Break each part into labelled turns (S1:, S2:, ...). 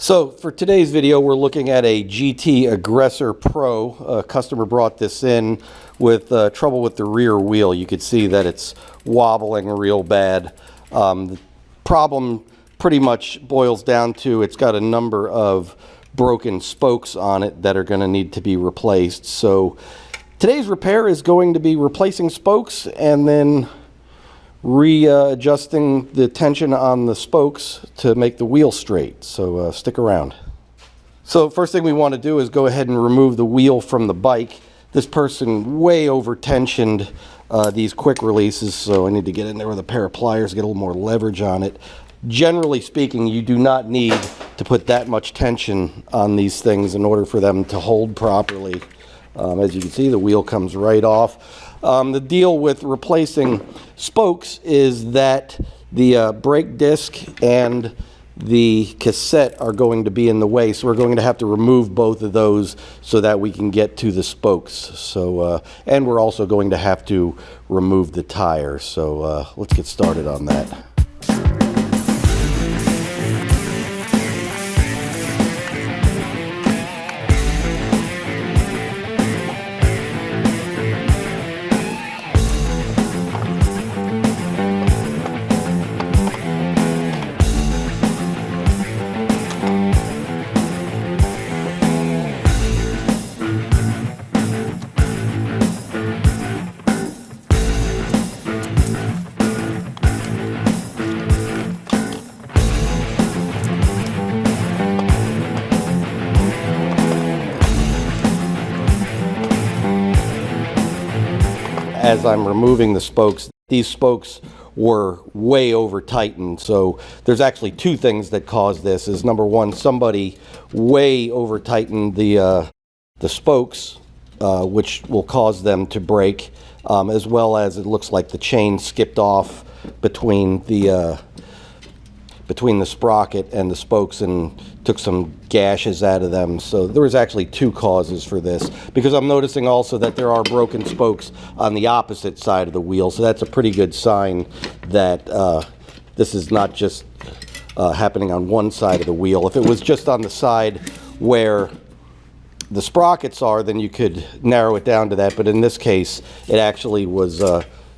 S1: So for today's video, we're looking at a GT Aggressor Pro. A customer brought this in with trouble with the rear wheel. You could see that it's wobbling real bad. The problem pretty much boils down to it's got a number of broken spokes on it that are going to need to be replaced. So today's repair is going to be replacing spokes and then readjusting the tension on the spokes to make the wheel straight. So stick around. So first thing we want to do is go ahead and remove the wheel from the bike. This person way over tensioned these quick releases, so I need to get in there with a pair of pliers, get a little more leverage on it. Generally speaking, you do not need to put that much tension on these things in order for them to hold properly. As you can see, the wheel comes right off. The deal with replacing spokes is that the brake disc and the cassette are going to be in the way, so we're going to have to remove both of those so that we can get to the spokes. So, and we're also going to have to remove the tire. So let's get started on that. As I'm removing the spokes, these spokes were way over tightened. So there's actually two things that cause this. Is number one, somebody way over tightened the spokes, which will cause them to break, as well as it looks like the chain skipped off between the sprocket and the spokes and took some gashes out of them. So there was actually two causes for this, because I'm noticing also that there are broken spokes on the opposite side of the wheel. So that's a pretty good sign that this is not just happening on one side of the wheel. If it was just on the side where the sprockets are, then you could narrow it down to that. But in this case, it actually was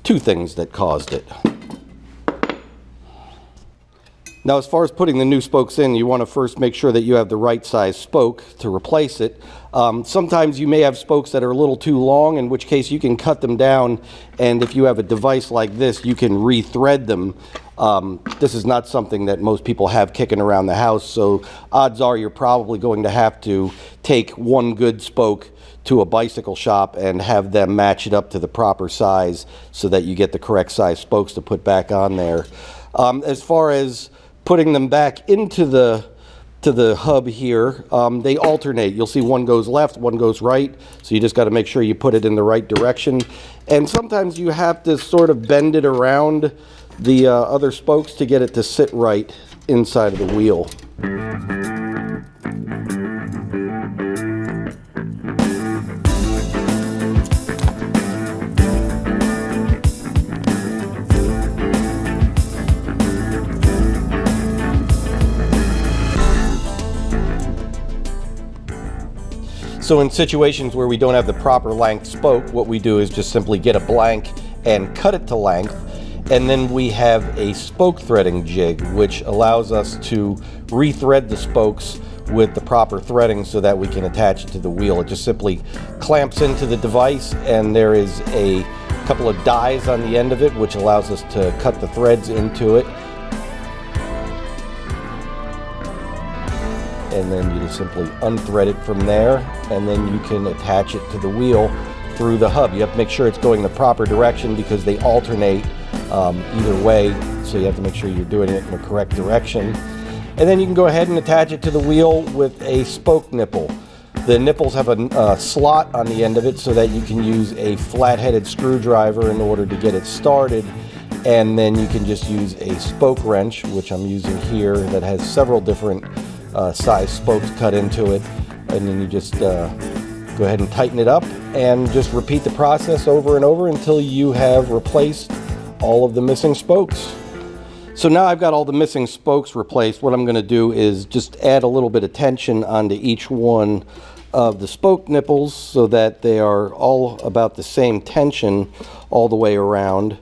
S1: two things that caused it. Now, as far as putting the new spokes in, you want to first make sure that you have the right size spoke to replace it. Sometimes you may have spokes that are a little too long, in which case you can cut them down, and if you have a device like this, you can re-thread them. This is not something that most people have kicking around the house, so odds are you're probably going to have to take one good spoke to a bicycle shop and have them match it up to the proper size so that you get the correct size spokes to put back on there. As far as putting them back into the hub here, they alternate. You'll see one goes left, one goes right, so you just got to make sure you put it in the right direction. And sometimes you have to sort of bend it around the other spokes to get it to sit right inside of the wheel. So in situations where we don't have the proper length spoke, what we do is just simply get a blank and cut it to length, and then we have a spoke threading jig, which allows us to re-thread the spokes with the proper threading so that we can attach it to the wheel. It just simply clamps into the device, and there is a couple of dies on the end of it, which allows us to cut the threads into it. And then you just simply unthread it from there, and then you can attach it to the wheel through the hub. You have to make sure it's going the proper direction because they alternate either way, so you have to make sure you're doing it in the correct direction. And then you can go ahead and attach it to the wheel with a spoke nipple. The nipples have a slot on the end of it so that you can use a flat-headed screwdriver in order to get it started. And then you can just use a spoke wrench, which I'm using here, that has several different size spokes cut into it, and then you just go ahead and tighten it up and just repeat the process over and over until you have replaced all of the missing spokes. So now I've got all the missing spokes replaced. What I'm going to do is just add a little bit of tension onto each one of the spoke nipples so that they are all about the same tension all the way around,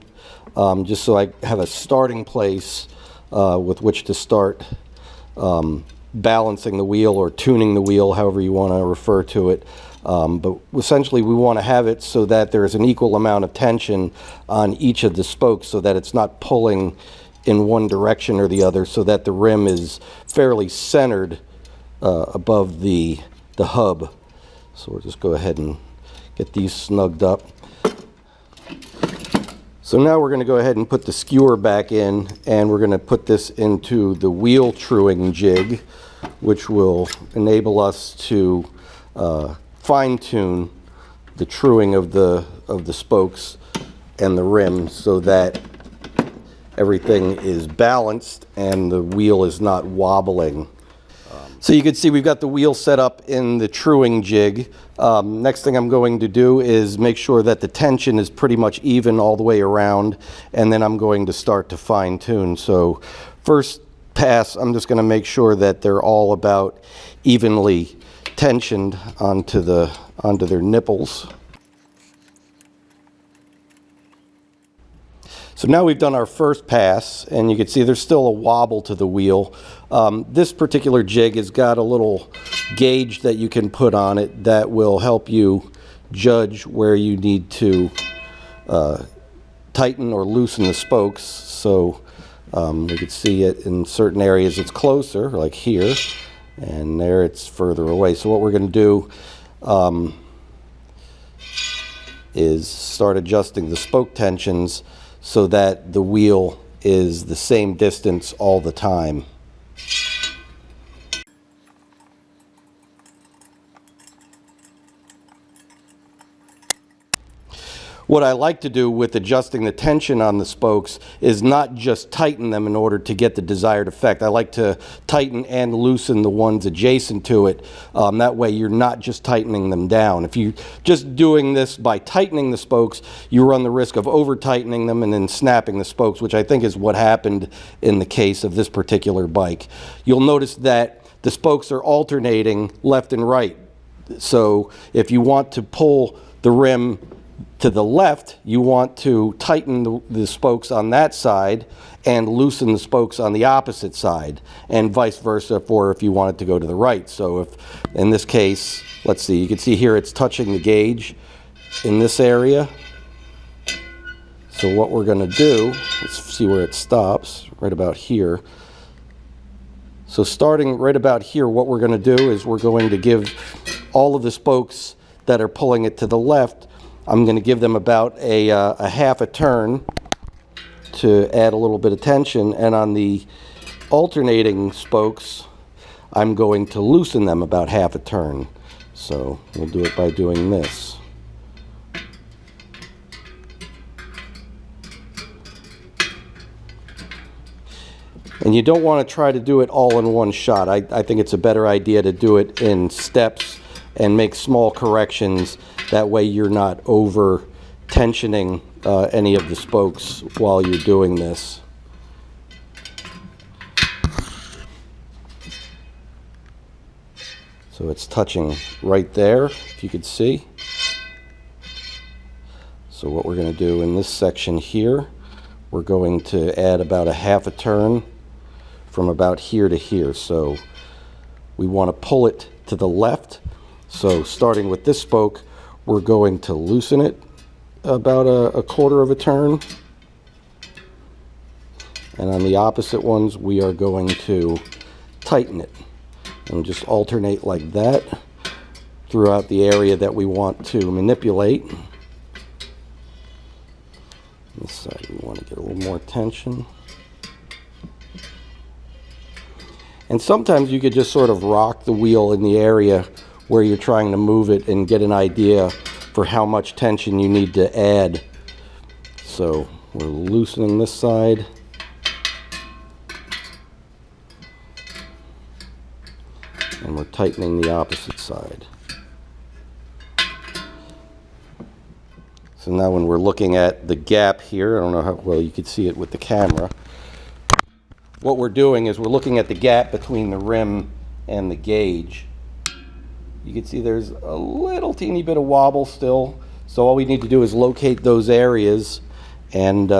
S1: just so I have a starting place with which to start balancing the wheel or tuning the wheel, however you want to refer to it. But essentially we want to have it so that there's an equal amount of tension on each of the spokes so that it's not pulling in one direction or the other, so that the rim is fairly centered above the hub. So we'll just go ahead and get these snugged up. So now we're going to go ahead and put the skewer back in, and we're going to put this into the wheel truing jig, which will enable us to fine-tune the truing of the spokes and the rim so that everything is balanced and the wheel is not wobbling. So you can see we've got the wheel set up in the truing jig. Next thing I'm going to do is make sure that the tension is pretty much even all the way around, and then I'm going to start to fine tune. So first pass, I'm just going to make sure that they're all about evenly tensioned onto their nipples. So now we've done our first pass, and you can see there's still a wobble to the wheel. This particular jig has got a little gauge that you can put on it that will help you judge where you need to tighten or loosen the spokes. So we can see it in certain areas it's closer, like here, and there it's further away. So what we're going to do is start adjusting the spoke tensions so that the wheel is the same distance all the time. What I like to do with adjusting the tension on the spokes is not just tighten them in order to get the desired effect. I like to tighten and loosen the ones adjacent to it. That way you're not just tightening them down. If you're just doing this by tightening the spokes, you run the risk of over tightening them and then snapping the spokes, which I think is what happened in the case of this particular bike. You'll notice that the spokes are alternating left and right. So if you want to pull the rim to the left, you want to tighten the spokes on that side and loosen the spokes on the opposite side, and vice versa for if you want it to go to the right. So if, in this case, let's see, you can see here it's touching the gauge in this area. So what we're going to do, let's see where it stops, right about here. So starting right about here, what we're going to do is we're going to give all of the spokes that are pulling it to the left, I'm going to give them about a half a turn to add a little bit of tension, and on the alternating spokes I'm going to loosen them about half a turn. So we'll do it by doing this. And you don't want to try to do it all in one shot. I think it's a better idea to do it in steps and make small corrections. That way you're not over tensioning any of the spokes while you're doing this. So it's touching right there, if you could see. So what we're going to do in this section here, we're going to add about a half a turn from about here to here. So we want to pull it to the left. So starting with this spoke, we're going to loosen it about a quarter of a turn. And on the opposite ones, we are going to tighten it. And just alternate like that throughout the area that we want to manipulate. This side we want to get a little more tension. And sometimes you could just sort of rock the wheel in the area where you're trying to move it and get an idea for how much tension you need to add. So we're loosening this side. And we're tightening the opposite side. So now when we're looking at the gap here, I don't know how well you can see it with the camera, what we're doing is we're looking at the gap between the rim and the gauge. You can see there's a little teeny bit of wobble still, so all we need to do is locate those areas and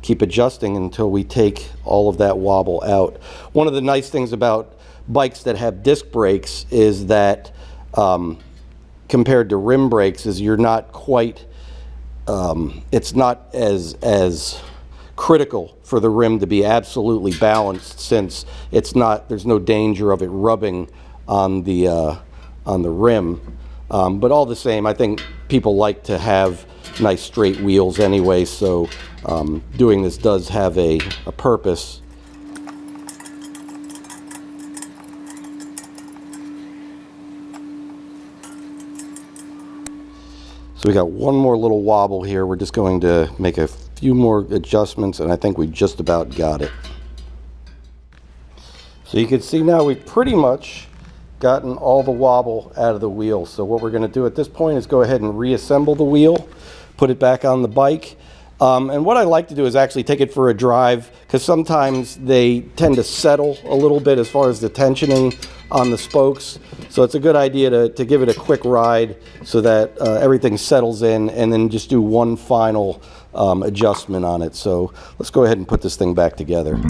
S1: keep adjusting until we take all of that wobble out. One of the nice things about bikes that have disc brakes is that compared to rim brakes is you're not quite, it's not as critical for the rim to be absolutely balanced, since there's no danger of it rubbing on the rim. But all the same, I think people like to have nice straight wheels anyway, so doing this does have a purpose. So we got one more little wobble here. We're just going to make a few more adjustments, and I think we just about got it. So you can see now we've pretty much gotten all the wobble out of the wheel. So what we're going to do at this point is go ahead and reassemble the wheel, put it back on the bike. And what I like to do is actually take it for a drive, because sometimes they tend to settle a little bit as far as the tensioning on the spokes. So it's a good idea to give it a quick ride so that everything settles in, and then just do one final adjustment on it. So let's go ahead and put this thing back together.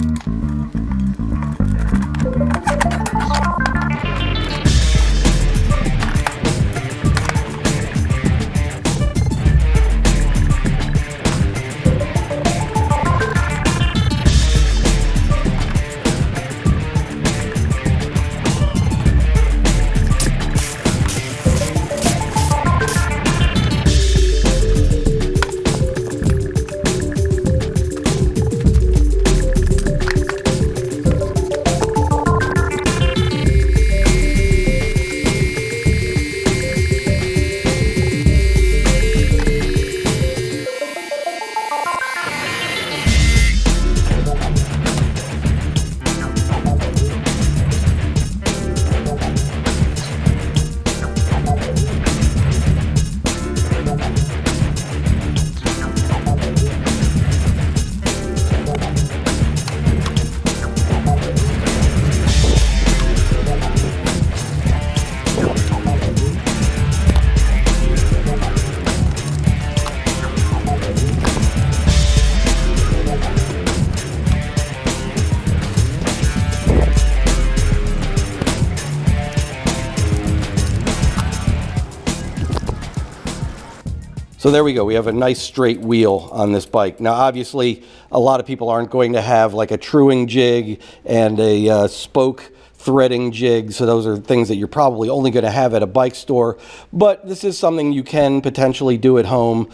S1: So there we go. We have a nice straight wheel on this bike. Now, obviously, a lot of people aren't going to have like a truing jig and a spoke threading jig. So those are things that you're probably only going to have at a bike store. But this is something you can potentially do at home.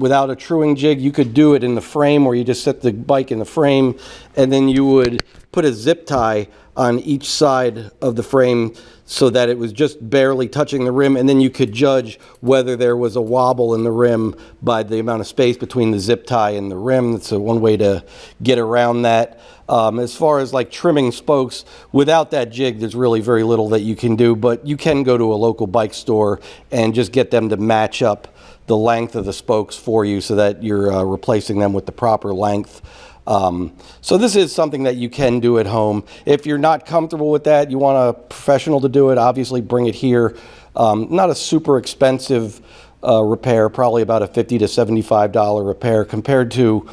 S1: Without a truing jig, you could do it in the frame, where you just set the bike in the frame, and then you would put a zip tie on each side of the frame so that it was just barely touching the rim, and then you could judge whether there was a wobble in the rim by the amount of space between the zip tie and the rim. That's one way to get around that. As far as like trimming spokes, without that jig, there's really very little that you can do, but you can go to a local bike store and just get them to match up the length of the spokes for you so that you're replacing them with the proper length. So this is something that you can do at home. If you're not comfortable with that, you want a professional to do it, obviously bring it here. Not a super expensive repair, probably about a $50 to $75 repair, compared to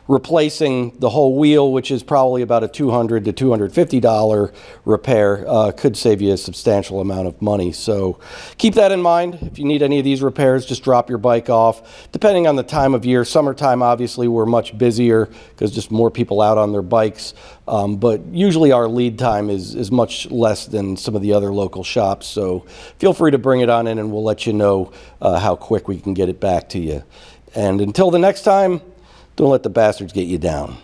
S1: replacing the whole wheel, which is probably about a $200 to $250 repair. Could save you a substantial amount of money. So keep that in mind. If you need any of these repairs, just drop your bike off. Depending on the time of year, summertime obviously we're much busier because just more people out on their bikes. But usually our lead time is much less than some of the other local shops. So feel free to bring it on in, and we'll let you know how quick we can get it back to you. And until the next time, don't let the bastards get you down.